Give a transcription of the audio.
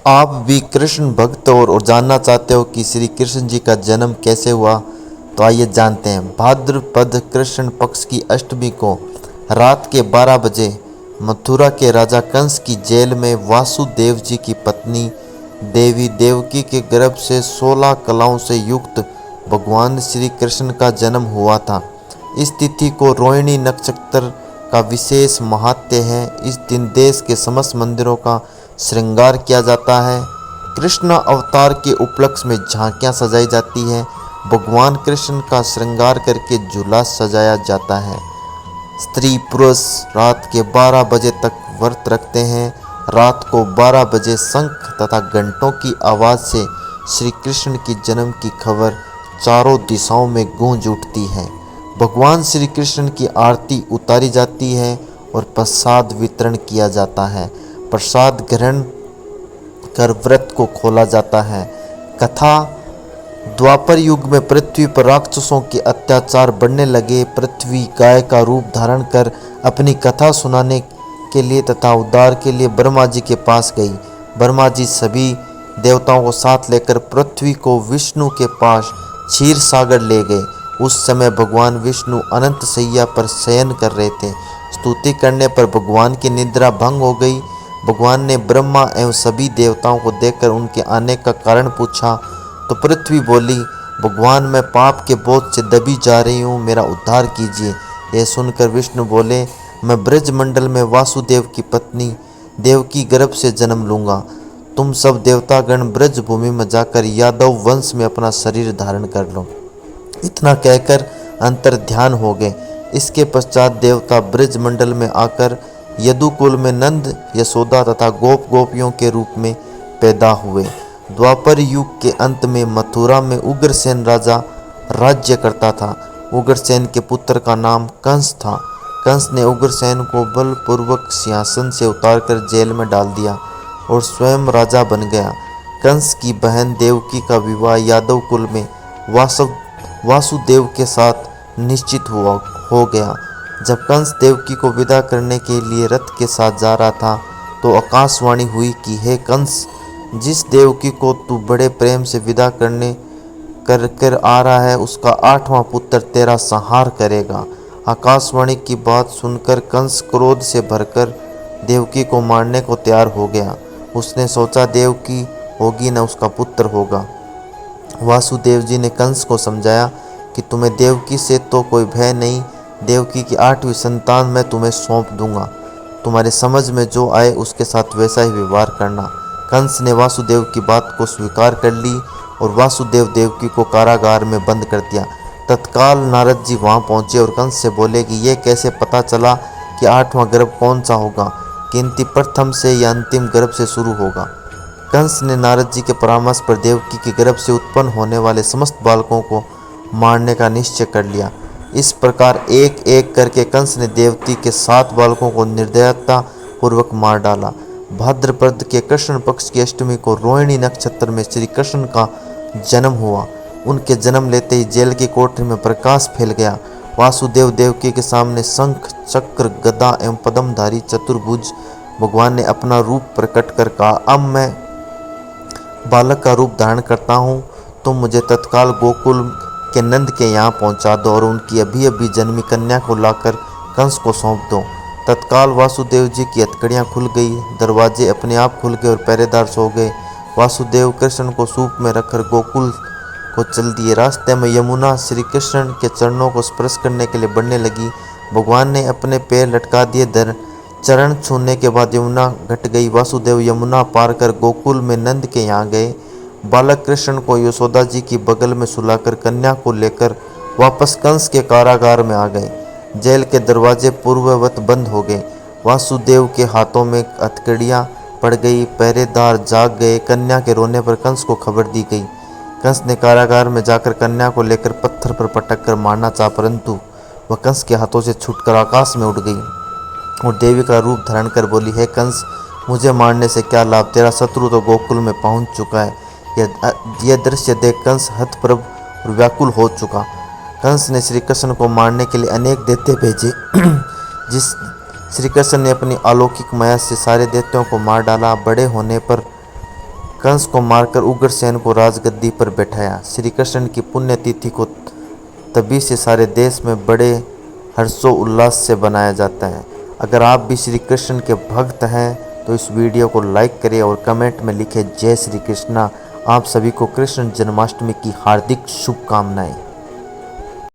आप भी कृष्ण भक्त हो और जानना चाहते हो कि श्री कृष्ण जी का जन्म कैसे हुआ, तो आइए जानते हैं। भाद्रपद कृष्ण पक्ष की अष्टमी को रात के 12 बजे मथुरा के राजा कंस की जेल में वासुदेव जी की पत्नी देवी देवकी के गर्भ से 16 कलाओं से युक्त भगवान श्री कृष्ण का जन्म हुआ था। इस तिथि को रोहिणी नक्षत्र का विशेष महात्म्य है। इस दिन देश के समस्त मंदिरों का श्रृंगार किया जाता है। कृष्ण अवतार के उपलक्ष्य में झांकियां सजाई जाती है। भगवान कृष्ण का श्रृंगार करके झूला सजाया जाता है। स्त्री पुरुष रात के 12 बजे तक व्रत रखते हैं। रात को 12 बजे शंख तथा घंटों की आवाज़ से श्री कृष्ण की जन्म की खबर चारों दिशाओं में गूंज उठती है। भगवान श्री कृष्ण की आरती उतारी जाती है और प्रसाद वितरण किया जाता है। प्रसाद ग्रहण कर व्रत को खोला जाता है। कथा, द्वापर युग में पृथ्वी पर राक्षसों के अत्याचार बढ़ने लगे। पृथ्वी गाय का रूप धारण कर अपनी कथा सुनाने के लिए तथा उद्धार के लिए ब्रह्मा जी के पास गई। ब्रह्मा जी सभी देवताओं को साथ लेकर पृथ्वी को विष्णु के पास क्षीर सागर ले गए। उस समय भगवान विष्णु अनंत सैया पर शयन कर रहे थे। स्तुति करने पर भगवान की निद्रा भंग हो गई। भगवान ने ब्रह्मा एवं सभी देवताओं को देखकर उनके आने का कारण पूछा तो पृथ्वी बोली, भगवान मैं पाप के बोझ से दबी जा रही हूँ, मेरा उद्धार कीजिए। यह सुनकर विष्णु बोले, मैं ब्रजमंडल में वासुदेव की पत्नी देवकी गर्भ से जन्म लूँगा। तुम सब देवतागण ब्रज भूमि में जाकर यादव वंश में अपना शरीर धारण कर लो। इतना कहकर अंतर ध्यान हो गए। इसके पश्चात देवता ब्रजमंडल में आकर यदुकुल में नंद, यशोदा तथा गोप गोपियों के रूप में पैदा हुए। द्वापर युग के अंत में मथुरा में उग्रसेन राजा राज्य करता था। उग्रसेन के पुत्र का नाम कंस था। कंस ने उग्रसेन को बलपूर्वक सिंहासन से उतारकर जेल में डाल दिया और स्वयं राजा बन गया। कंस की बहन देवकी का विवाह यादव कुल में वासुदेव के साथ निश्चित हो गया। जब कंस देवकी को विदा करने के लिए रथ के साथ जा रहा था तो आकाशवाणी हुई कि हे कंस, जिस देवकी को तू बड़े प्रेम से विदा कर आ रहा है उसका 8वां पुत्र तेरा संहार करेगा। आकाशवाणी की बात सुनकर कंस क्रोध से भरकर देवकी को मारने को तैयार हो गया। उसने सोचा देवकी होगी न उसका पुत्र होगा। वासुदेव जी ने कंस को समझाया कि तुम्हें देवकी से तो कोई भय नहीं, देवकी की 8वीं संतान मैं तुम्हें सौंप दूंगा। तुम्हारे समझ में जो आए उसके साथ वैसा ही व्यवहार करना। कंस ने वासुदेव की बात को स्वीकार कर ली और वासुदेव देवकी को कारागार में बंद कर दिया। तत्काल नारद जी वहां पहुंचे और कंस से बोले कि यह कैसे पता चला कि 8वां गर्भ कौन सा होगा, किंतु प्रथम से या अंतिम गर्भ से शुरू होगा। कंस ने नारद जी के परामर्श पर देवकी के गर्भ से उत्पन्न होने वाले समस्त बालकों को मारने का निश्चय कर लिया। इस प्रकार एक एक करके कंस ने देवकी के 7 बालकों को निर्दयता पूर्वक मार डाला। भाद्रपद के कृष्ण पक्ष की अष्टमी को रोहिणी नक्षत्र में श्री कृष्ण का जन्म हुआ। उनके जन्म लेते ही जेल की कोठरी में प्रकाश फैल गया। वासुदेव देवकी के सामने शंख, चक्र, गदा एवं पद्मधारी चतुर्भुज भगवान ने अपना रूप प्रकट कर कहा, अब मैं बालक का रूप धारण करता हूँ। तुम मुझे तत्काल गोकुल के नंद के यहाँ पहुँचा दो और उनकी अभी अभी जन्मी कन्या को लाकर कंस को सौंप दो। तत्काल वासुदेव जी की हथकड़ियाँ खुल गई, दरवाजे अपने आप खुल गए और पहरेदार सो गए। वासुदेव कृष्ण को सूप में रखकर गोकुल को चल दिए। रास्ते में यमुना श्री कृष्ण के चरणों को स्पर्श करने के लिए बढ़ने लगी। भगवान ने अपने पैर लटका दिए। चरण छूने के बाद यमुना घट गई। वासुदेव यमुना पार कर गोकुल में नंद के यहाँ गए। बालक कृष्ण को यशोदा जी की बगल में सुलाकर कन्या को लेकर वापस कंस के कारागार में आ गए। जेल के दरवाजे पूर्ववत बंद हो गए। वासुदेव के हाथों में हथकड़ियाँ पड़ गई। पहरेदार जाग गए। कन्या के रोने पर कंस को खबर दी गई। कंस ने कारागार में जाकर कन्या को लेकर पत्थर पर पटक कर मारना चाहा, परंतु वह कंस के हाथों से छूटकर आकाश में उड़ गई और देवी का रूप धारण कर बोली, हे कंस, मुझे मारने से क्या लाभ, तेरा शत्रु तो गोकुल में पहुंच चुका है। यह दृश्य देख कंस हतप्रभ और व्याकुल हो चुका। कंस ने श्री कृष्ण को मारने के लिए अनेक दैत्य भेजे। जिस श्री कृष्ण ने अपनी अलौकिक माया से सारे दैत्यों को मार डाला। बड़े होने पर कंस को मारकर उग्रसेन को राजगद्दी पर बैठाया। श्री कृष्ण की पुण्यतिथि को तभी से सारे देश में बड़े हर्षोल्लास से बनाया जाता है। अगर आप भी श्री कृष्ण के भक्त हैं तो इस वीडियो को लाइक करें और कमेंट में लिखें जय श्री कृष्णा। आप सभी को कृष्ण जन्माष्टमी की हार्दिक शुभकामनाएं।